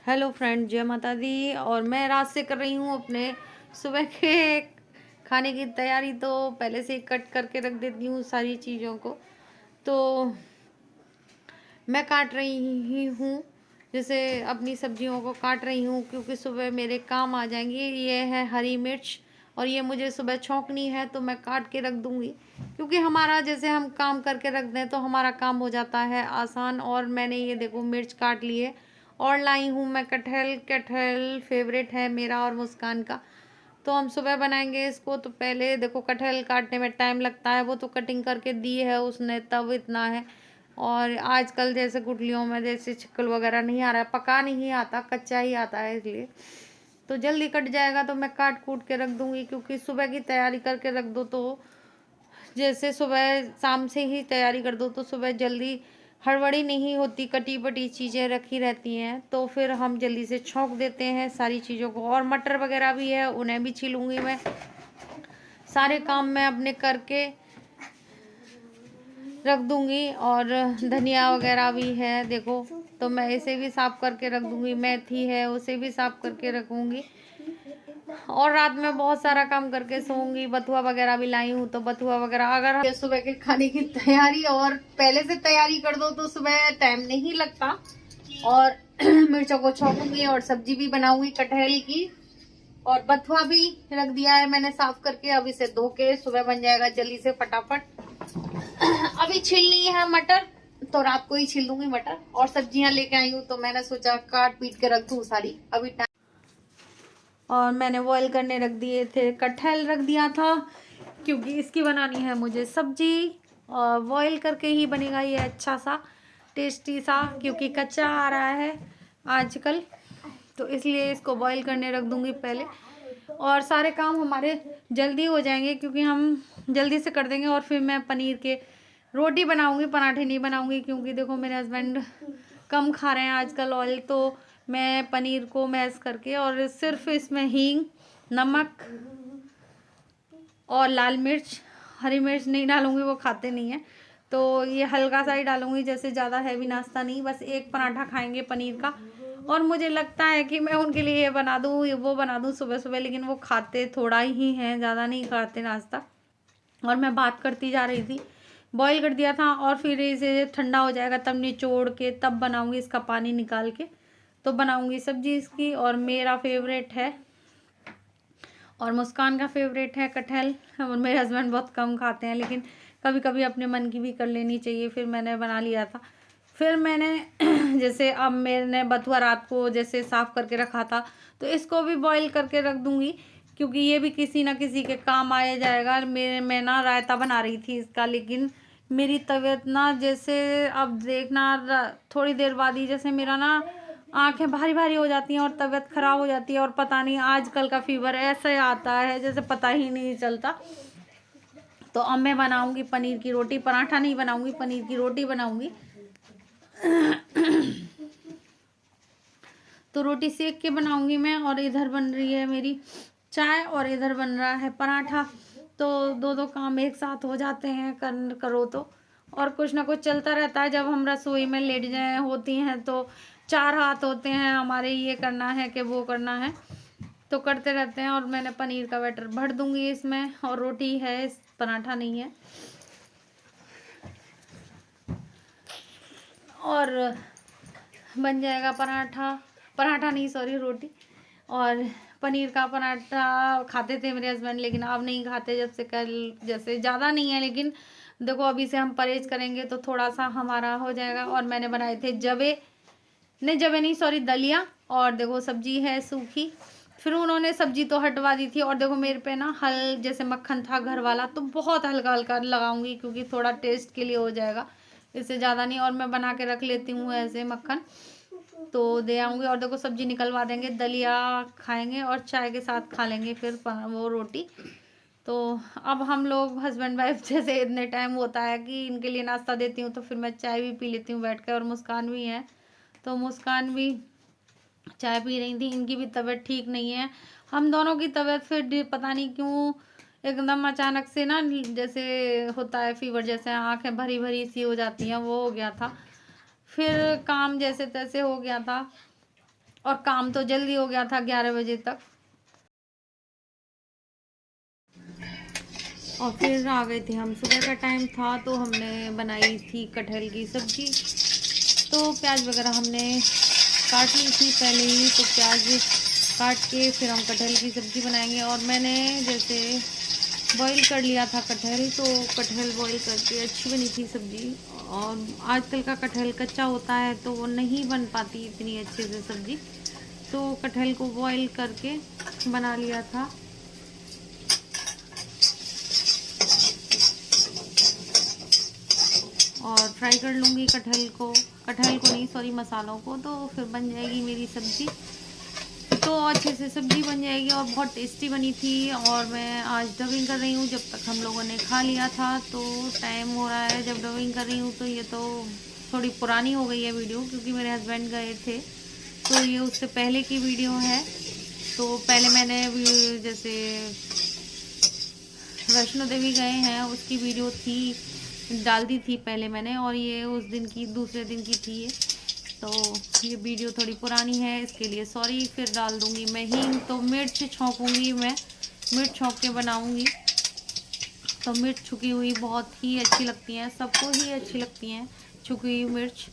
Hello friend, जय माता दी। और मैं रात से कर रही हूँ अपने सुबह के खाने की तैयारी। तो पहले से कट करके रख देती हूँ सारी चीज़ों को। तो मैं काट रही हूँ, जैसे अपनी सब्जियों को काट रही हूँ, क्योंकि सुबह मेरे काम आ जाएंगी। ये है हरी मिर्च और ये मुझे सुबह छौंकनी है, तो मैं काट के रख दूँगी, क्योंकि हमारा जैसे हम काम करके रख दें तो हमारा काम हो जाता है आसान। और मैंने ये देखो मिर्च काट लिए और लाई हूँ मैं कटहल। कटहल फेवरेट है मेरा और मुस्कान का। तो हम सुबह बनाएंगे इसको। तो पहले देखो कटहल काटने में टाइम लगता है, वो तो कटिंग करके दी है उसने, तब इतना है। और आजकल जैसे गुठलियों में जैसे छिक्कल वगैरह नहीं आ रहा है, पका नहीं आता, कच्चा ही आता है, इसलिए तो जल्दी कट जाएगा। तो मैं काट कूट के रख दूंगी, क्योंकि सुबह की तैयारी करके रख दो तो जैसे सुबह शाम से ही तैयारी कर दो तो सुबह जल्दी हड़बड़ी नहीं होती, कटी पटी चीज़ें रखी रहती हैं, तो फिर हम जल्दी से छौंक देते हैं सारी चीज़ों को। और मटर वगैरह भी है, उन्हें भी छीलूंगी मैं। सारे काम मैं अपने करके रख दूंगी। और धनिया वगैरह भी है देखो, तो मैं इसे भी साफ करके रख दूंगी। मेथी है, उसे भी साफ करके रखूंगी। और रात में बहुत सारा काम करके सोऊंगी। बथुआ वगैरह भी लाई हूँ, तो बथुआ वगैरह अगर सुबह के खाने की तैयारी और पहले से तैयारी कर दो तो सुबह टाइम नहीं लगता। और मिर्चों को छौंकूंगी और सब्जी भी बनाऊंगी कटहल की। और बथुआ भी रख दिया है मैंने साफ करके, अब इसे धो के सुबह बन जाएगा जल्दी से फटाफट। अभी छीलनी है मटर, तो रात को ही छील दूंगी मटर। और सब्जियां लेके आई हूँ, तो मैंने सोचा काट पीट के रख दूं सारी अभी। और मैंने बॉईल करने रख दिए थे, कटहल रख दिया था, क्योंकि इसकी बनानी है मुझे सब्जी। और बॉईल करके ही बनेगा ये अच्छा सा टेस्टी सा, क्योंकि कच्चा आ रहा है आजकल, तो इसलिए इसको बॉईल करने रख दूंगी पहले। और सारे काम हमारे जल्दी हो जाएंगे, क्योंकि हम जल्दी से कर देंगे। और फिर मैं पनीर के रोटी बनाऊंगी, पराठे नहीं बनाऊंगी, क्योंकि देखो मेरे हस्बैंड कम खा रहे हैं आजकल ऑयल। तो मैं पनीर को मैश करके और सिर्फ इसमें हींग, नमक और लाल मिर्च, हरी मिर्च नहीं डालूंगी, वो खाते नहीं है, तो ये हल्का सा ही डालूंगी, जैसे ज़्यादा हैवी नाश्ता नहीं, बस एक पराठा खाएंगे पनीर का। और मुझे लगता है कि मैं उनके लिए ये बना दूँ, ये वो बना दूँ सुबह सुबह, लेकिन वो खाते थोड़ा ही हैं, ज़्यादा नहीं खाते नाश्ता। और मैं बात करती जा रही थी, बॉईल कर दिया था, और फिर इसे ठंडा हो जाएगा तब निचोड़ के तब बनाऊंगी, इसका पानी निकाल के तो बनाऊंगी सब्जी इसकी। और मेरा फेवरेट है और मुस्कान का फेवरेट है कटहल। और मेरे हस्बैंड बहुत कम खाते हैं, लेकिन कभी कभी अपने मन की भी कर लेनी चाहिए। फिर मैंने बना लिया था। फिर मैंने जैसे अब मैंने बथुआ रात को जैसे साफ़ करके रखा था, तो इसको भी बॉईल करके रख दूँगी, क्योंकि ये भी किसी ना किसी के काम आया जाएगा। मैं ना रायता बना रही थी इसका, लेकिन मेरी तबीयत ना जैसे अब देखना थोड़ी देर बाद ही जैसे मेरा ना आंखें भारी भारी हो जाती हैं और तबीयत खराब हो जाती है। और पता नहीं आजकल का फीवर ऐसे आता है जैसे पता ही नहीं चलता। तो अब मैं बनाऊंगी पनीर की रोटी, पराठा नहीं बनाऊंगी, पनीर की रोटी बनाऊंगी। तो रोटी सेक के बनाऊंगी मैं। और इधर बन रही है मेरी चाय और इधर बन रहा है पराठा। तो दो दो काम एक साथ हो जाते हैं करो तो। और कुछ ना कुछ चलता रहता है। जब हम रसोई में लेट जाए होती हैं तो चार हाथ होते हैं हमारे, ये करना है कि वो करना है, तो करते रहते हैं। और मैंने पनीर का बैटर भर दूंगी इसमें, और रोटी है, पराठा नहीं है। और बन जाएगा पराठा, पराठा नहीं सॉरी रोटी। और पनीर का पराठा खाते थे मेरे हस्बैंड, लेकिन अब नहीं खाते, जब से कल जैसे ज़्यादा नहीं है, लेकिन देखो अभी से हम परहेज करेंगे तो थोड़ा सा हमारा हो जाएगा। और मैंने बनाए थे जबे नहीं सॉरी दलिया। और देखो सब्जी है सूखी। फिर उन्होंने सब्जी तो हटवा दी थी। और देखो मेरे पे ना जैसे मक्खन था घर वाला, तो बहुत हल्का हल्का लगाऊंगी, क्योंकि थोड़ा टेस्ट के लिए हो जाएगा, इससे ज़्यादा नहीं। और मैं बना के रख लेती हूँ ऐसे मक्खन, तो दे आऊँगी। और देखो सब्जी निकलवा देंगे, दलिया खाएंगे और चाय के साथ खा लेंगे फिर वो रोटी। तो अब हम लोग हस्बैंड वाइफ जैसे इतने टाइम होता है कि इनके लिए नाश्ता देती हूँ, तो फिर मैं चाय भी पी लेती हूँ बैठ कर। और मुस्कान भी है, तो मुस्कान भी चाय पी रही थी। इनकी भी तबीयत ठीक नहीं है, हम दोनों की तबीयत फिर पता नहीं क्यों एकदम अचानक से ना, जैसे होता है फीवर जैसे, आंखें भरी भरी सी हो जाती हैं, वो हो गया था। फिर काम जैसे तैसे हो गया था। और काम तो जल्दी हो गया था 11 बजे तक। और फिर आ गए थे हम, सुबह का टाइम था तो हमने बनाई थी कटहल की सब्जी। तो प्याज वगैरह हमने काट ली थी पहले ही, तो प्याज काट के फिर हम कटहल की सब्ज़ी बनाएंगे। और मैंने जैसे बॉईल कर लिया था कटहल, तो कटहल बॉईल करके अच्छी बनी थी सब्ज़ी। और आजकल का कटहल कच्चा होता है तो वो नहीं बन पाती इतनी अच्छे से सब्ज़ी, तो कटहल को बॉईल करके बना लिया था। और फ्राई कर लूँगी कटहल को नहीं सॉरी मसालों को, तो फिर बन जाएगी मेरी सब्ज़ी। तो अच्छे से सब्ज़ी बन जाएगी और बहुत टेस्टी बनी थी। और मैं आज डबिंग कर रही हूँ, जब तक हम लोगों ने खा लिया था। तो टाइम हो रहा है जब डबिंग कर रही हूँ, तो ये तो थोड़ी पुरानी हो गई है वीडियो, क्योंकि मेरे हस्बैंड गए थे, तो ये उससे पहले की वीडियो है। तो पहले मैंने जैसे वैष्णो देवी गए हैं उसकी वीडियो थी, डाल दी थी पहले मैंने, और ये उस दिन की दूसरे दिन की थी ये। तो ये वीडियो थोड़ी पुरानी है, इसके लिए सॉरी। फिर डाल दूँगी मैं हींग, तो मिर्च छौंकूँगी मैं, मिर्च छौंक के बनाऊँगी। तो मिर्च छुकी हुई बहुत ही अच्छी लगती हैं, सबको ही अच्छी लगती हैं छुकी हुई मिर्च।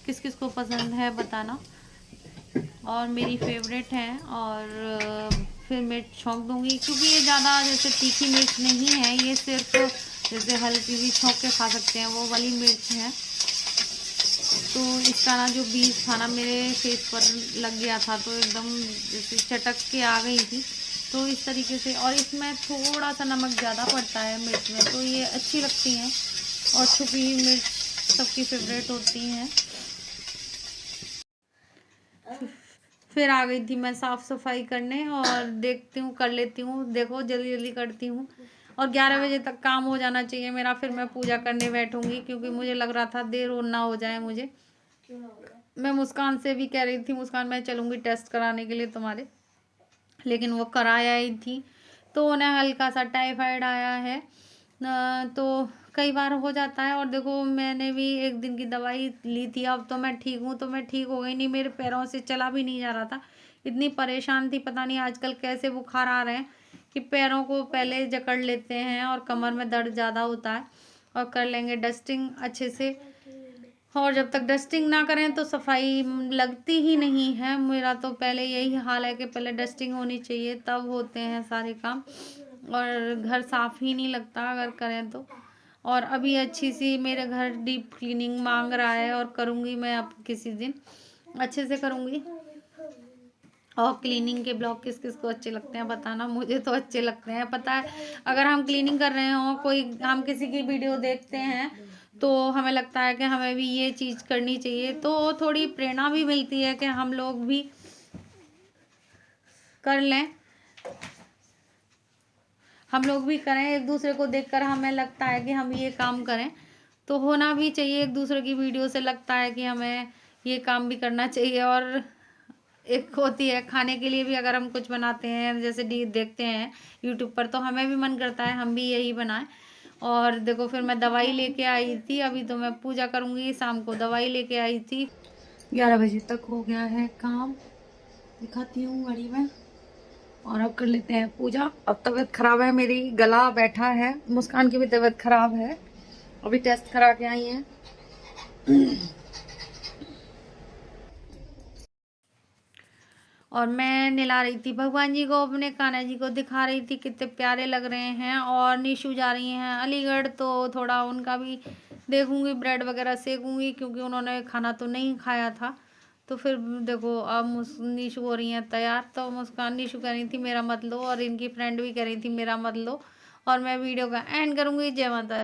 किस किस को पसंद है बताना, और मेरी फेवरेट है। और फिर मिर्च छौंक दूँगी, क्योंकि ये ज़्यादा जैसे तीखी मिर्च नहीं है, ये सिर्फ जैसे हल्की भी छौंक के खा सकते हैं वो वाली मिर्च है। तो इसका ना जो बीज था ना मेरे फेस पर लग गया था, तो एकदम जैसे चटक के आ गई थी। तो इस तरीके से, और इसमें थोड़ा सा नमक ज़्यादा पड़ता है मिर्च में, तो ये अच्छी लगती हैं। और छुपी हुई मिर्च सबकी फेवरेट होती हैं। फिर आ गई थी मैं साफ़ सफाई करने, और देखती हूँ कर लेती हूँ, देखो जल्दी जल्दी करती हूँ। और 11 बजे तक काम हो जाना चाहिए मेरा, फिर मैं पूजा करने बैठूंगी, क्योंकि मुझे लग रहा था देर और ना हो जाए मुझे। मैं मुस्कान से भी कह रही थी, मुस्कान मैं चलूँगी टेस्ट कराने के लिए तुम्हारे, लेकिन वो कराया ही थी, तो उन्हें हल्का सा टाइफाइड आया है। तो कई बार हो जाता है। और देखो मैंने भी एक दिन की दवाई ली थी, अब तो मैं ठीक हूँ, तो मैं ठीक हो गई नहीं, मेरे पैरों से चला भी नहीं जा रहा था, इतनी परेशान थी। पता नहीं आजकल कैसे बुखार आ रहे हैं कि पैरों को पहले जकड़ लेते हैं और कमर में दर्द ज़्यादा होता है। और कर लेंगे डस्टिंग अच्छे से, और जब तक डस्टिंग ना करें तो सफाई लगती ही नहीं है। मेरा तो पहले यही हाल है कि पहले डस्टिंग होनी चाहिए, तब होते हैं सारे काम, और घर साफ ही नहीं लगता अगर करें तो। और अभी अच्छी सी मेरे घर डीप क्लीनिंग मांग रहा है, और करूँगी मैं अब किसी दिन अच्छे से करूँगी। और क्लीनिंग के ब्लॉग किस किस को अच्छे लगते हैं बताना, मुझे तो अच्छे लगते हैं। पता है अगर हम क्लीनिंग कर रहे हों, कोई हम किसी की वीडियो देखते हैं, तो हमें लगता है कि हमें भी ये चीज़ करनी चाहिए, तो थोड़ी प्रेरणा भी मिलती है कि हम लोग भी कर लें, हम लोग भी करें। एक दूसरे को देखकर हमें लगता है कि हम ये काम करें, तो होना भी चाहिए। एक दूसरे की वीडियो से लगता है कि हमें ये काम भी करना चाहिए। और एक होती है खाने के लिए भी, अगर हम कुछ बनाते हैं जैसे देखते हैं यूट्यूब पर, तो हमें भी मन करता है हम भी यही बनाएं। और देखो फिर मैं दवाई लेके आई थी, अभी तो मैं पूजा करूँगी, शाम को दवाई लेके आई थी। 11 बजे तक हो गया है काम, दिखाती हूँ घड़ी में। और अब कर लेते हैं पूजा। अब तबीयत खराब है मेरी, गला बैठा है, मुस्कान की भी तबीयत खराब है, अभी टेस्ट करा के आई हैं। और मैं नहला रही थी भगवान जी को, अपने कान्हा जी को दिखा रही थी कितने प्यारे लग रहे हैं। और निशु जा रही हैं अलीगढ़, तो थोड़ा उनका भी देखूंगी, ब्रेड वगैरह सेकूंगी, क्योंकि उन्होंने खाना तो नहीं खाया था। तो फिर देखो अब निशु हो रही हैं तैयार, तो मुस्कान निशु कह रही थी मेरा मत लो, और इनकी फ्रेंड भी कह रही थी मेरा मत लो। और मैं वीडियो का एंड करूँगी। जय माता।